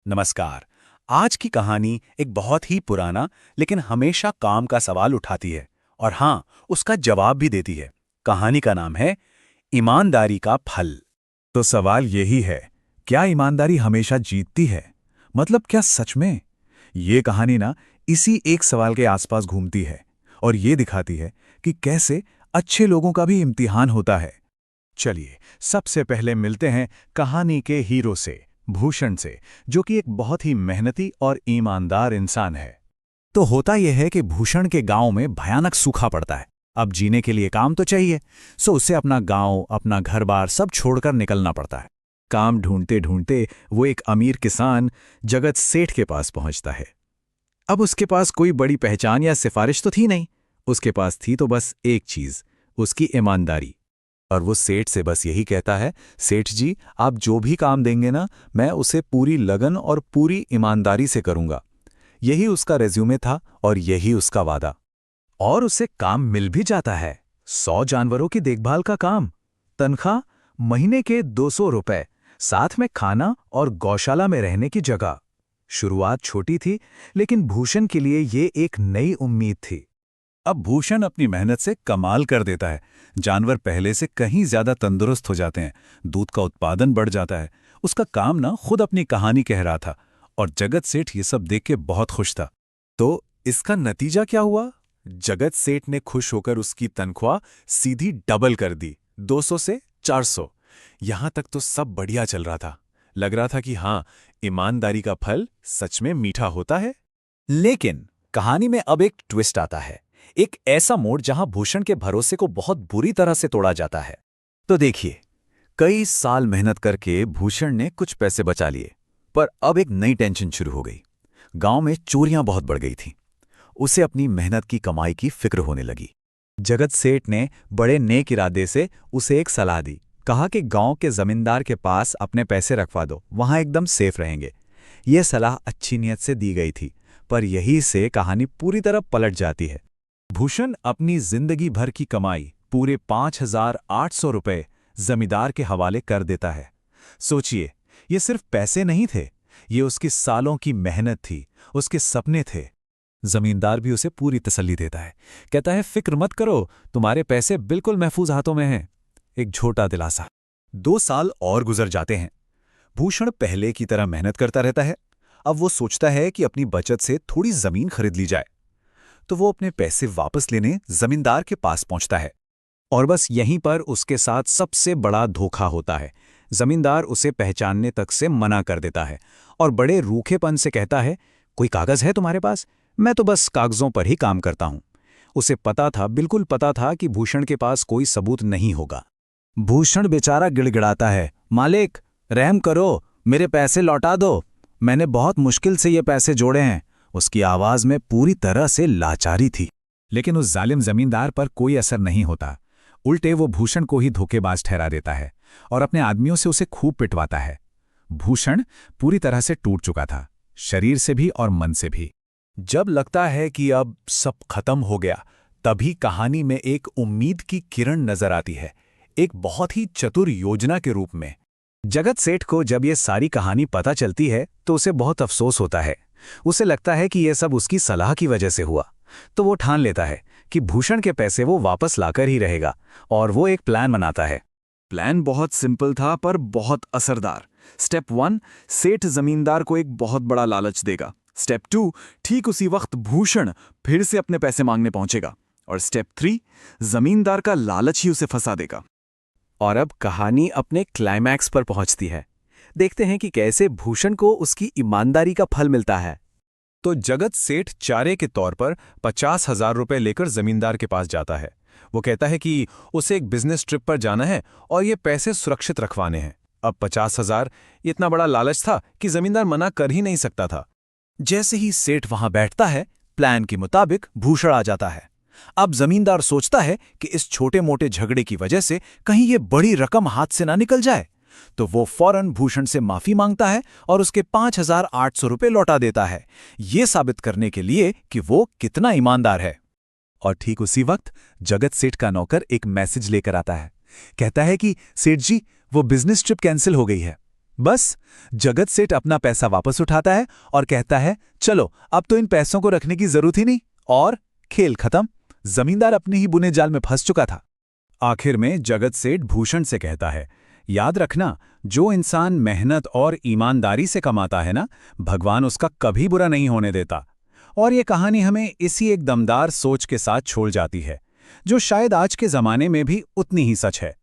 नमस्कार। आज की कहानी एक बहुत ही पुराना लेकिन हमेशा काम का सवाल उठाती है और हाँ, उसका जवाब भी देती है। कहानी का नाम है ईमानदारी का फल। तो सवाल यही है, क्या ईमानदारी हमेशा जीतती है? मतलब क्या सच में? ये कहानी ना इसी एक सवाल के आसपास घूमती है और ये दिखाती है कि कैसे अच्छे लोगों का भी इम्तिहान होता है। चलिए, सबसे पहले मिलते हैं कहानी के हीरो से, भूषण से, जो कि एक बहुत ही मेहनती और ईमानदार इंसान है। तो होता यह है कि भूषण के गांव में भयानक सूखा पड़ता है। अब जीने के लिए काम तो चाहिए, सो उसे अपना गांव, अपना घर-बार सब छोड़कर निकलना पड़ता है। काम ढूंढते ढूंढते वो एक अमीर किसान जगत सेठ के पास पहुंचता है। अब उसके पास कोई बड़ी पहचान या सिफारिश तो थी नहीं। उसके पास थी तो बस एक चीज, उसकी ईमानदारी। और वो सेठ से बस यही कहता है, सेठ जी, आप जो भी काम देंगे ना, मैं उसे पूरी लगन और पूरी ईमानदारी से करूंगा। यही उसका रेज्यूमे था और यही उसका वादा। और उसे काम मिल भी जाता है। 100 जानवरों की देखभाल का काम, तनख्वाह महीने के 200 रुपए, साथ में खाना और गौशाला में रहने की जगह। शुरुआत छोटी थी, लेकिन भूषण के लिए ये एक नई उम्मीद थी। अब भूषण अपनी मेहनत से कमाल कर देता है। जानवर पहले से कहीं ज्यादा तंदुरुस्त हो जाते हैं, दूध का उत्पादन बढ़ जाता है। उसका काम ना खुद अपनी कहानी कह रहा था और जगत सेठ ये सब देख के बहुत खुश था। तो इसका नतीजा क्या हुआ? जगत सेठ ने खुश होकर उसकी तनख्वाह सीधी डबल कर दी, 200 से 400। यहां तक तो सब बढ़िया चल रहा था। लग रहा था कि हाँ, ईमानदारी का फल सच में मीठा होता है। लेकिन कहानी में अब एक ट्विस्ट आता है, एक ऐसा मोड़ जहां भूषण के भरोसे को बहुत बुरी तरह से तोड़ा जाता है। तो देखिए, कई साल मेहनत करके भूषण ने कुछ पैसे बचा लिए, पर अब एक नई टेंशन शुरू हो गई। गांव में चोरियां बहुत बढ़ गई थीं। उसे अपनी मेहनत की कमाई की फिक्र होने लगी। जगत सेठ ने बड़े नेक इरादे से उसे एक सलाह दी। कहा कि गांव के जमींदार के पास अपने पैसे रखवा दो, वहां एकदम सेफ रहेंगे। यह सलाह अच्छी नीयत से दी गई थी, पर यही से कहानी पूरी तरह पलट जाती है। भूषण अपनी जिंदगी भर की कमाई, पूरे 5,800 रुपए जमींदार के हवाले कर देता है। सोचिए, ये सिर्फ पैसे नहीं थे, ये उसकी सालों की मेहनत थी, उसके सपने थे। जमींदार भी उसे पूरी तसल्ली देता है, कहता है, फिक्र मत करो, तुम्हारे पैसे बिल्कुल महफूज हाथों में हैं। एक छोटा दिलासा। 2 साल और गुजर जाते हैं। भूषण पहले की तरह मेहनत करता रहता है। अब वो सोचता है कि अपनी बचत से थोड़ी जमीन खरीद ली जाए। तो वो अपने पैसे वापस लेने जमींदार के पास पहुंचता है। और बस यहीं पर उसके साथ सबसे बड़ा धोखा होता है। जमींदार उसे पहचानने तक से मना कर देता है और बड़े रूखेपन से कहता है, कोई कागज है तुम्हारे पास? मैं तो बस कागजों पर ही काम करता हूं। उसे पता था, बिल्कुल पता था कि भूषण के पास कोई सबूत नहीं होगा। भूषण बेचारा गिड़गिड़ाता है, मालिक, रहम करो, मेरे पैसे लौटा दो, मैंने बहुत मुश्किल से ये पैसे जोड़े हैं। उसकी आवाज में पूरी तरह से लाचारी थी। लेकिन उस जालिम जमींदार पर कोई असर नहीं होता। उल्टे वो भूषण को ही धोखेबाज ठहरा देता है और अपने आदमियों से उसे खूब पिटवाता है। भूषण पूरी तरह से टूट चुका था, शरीर से भी और मन से भी। जब लगता है कि अब सब खत्म हो गया, तभी कहानी में एक उम्मीद की किरण नजर आती है, एक बहुत ही चतुर योजना के रूप में। जगत सेठ को जब ये सारी कहानी पता चलती है तो उसे बहुत अफसोस होता है। उसे लगता है कि यह सब उसकी सलाह की वजह से हुआ। तो वो ठान लेता है कि भूषण के पैसे वो वापस लाकर ही रहेगा और वो एक प्लान बनाता है। प्लान बहुत सिंपल था पर बहुत असरदार। स्टेप 1, सेठ जमींदार को एक बहुत बड़ा लालच देगा। स्टेप 2, ठीक उसी वक्त भूषण फिर से अपने पैसे मांगने पहुंचेगा। और स्टेप 3, जमींदार का लालच ही उसे फंसा देगा। और अब कहानी अपने क्लाइमैक्स पर पहुंचती है। देखते हैं कि कैसे भूषण को उसकी ईमानदारी का फल मिलता है। तो जगत सेठ चारे के तौर पर 50,000 रुपए लेकर जमींदार के पास जाता है। वो कहता है कि उसे एक बिजनेस ट्रिप पर जाना है और ये पैसे सुरक्षित रखवाने हैं। अब 50,000 इतना बड़ा लालच था कि जमींदार मना कर ही नहीं सकता था। जैसे ही सेठ वहां बैठता है, प्लान के मुताबिक भूषण आ जाता है। अब जमींदार सोचता है कि इस छोटे मोटे झगड़े की वजह से कहीं ये बड़ी रकम हाथ से ना निकल जाए। तो वो फौरन भूषण से माफी मांगता है और उसके 5,800 रुपए लौटा देता है, ये साबित करने के लिए कि वो कितना ईमानदार है। और ठीक उसी वक्त जगत सेठ का नौकर एक मैसेज लेकर आता है। कहता है कि सेठ जी, वो बिजनेस ट्रिप कैंसिल हो गई है। बस जगत सेठ अपना पैसा वापस उठाता है और कहता है, चलो अब तो इन पैसों को रखने की जरूरत ही नहीं, और खेल खत्म। जमींदार अपने ही बुने जाल में फंस चुका था। आखिर में जगत सेठ भूषण से कहता है, याद रखना, जो इंसान मेहनत और ईमानदारी से कमाता है ना, भगवान उसका कभी बुरा नहीं होने देता। और ये कहानी हमें इसी एक दमदार सोच के साथ छोड़ जाती है, जो शायद आज के ज़माने में भी उतनी ही सच है।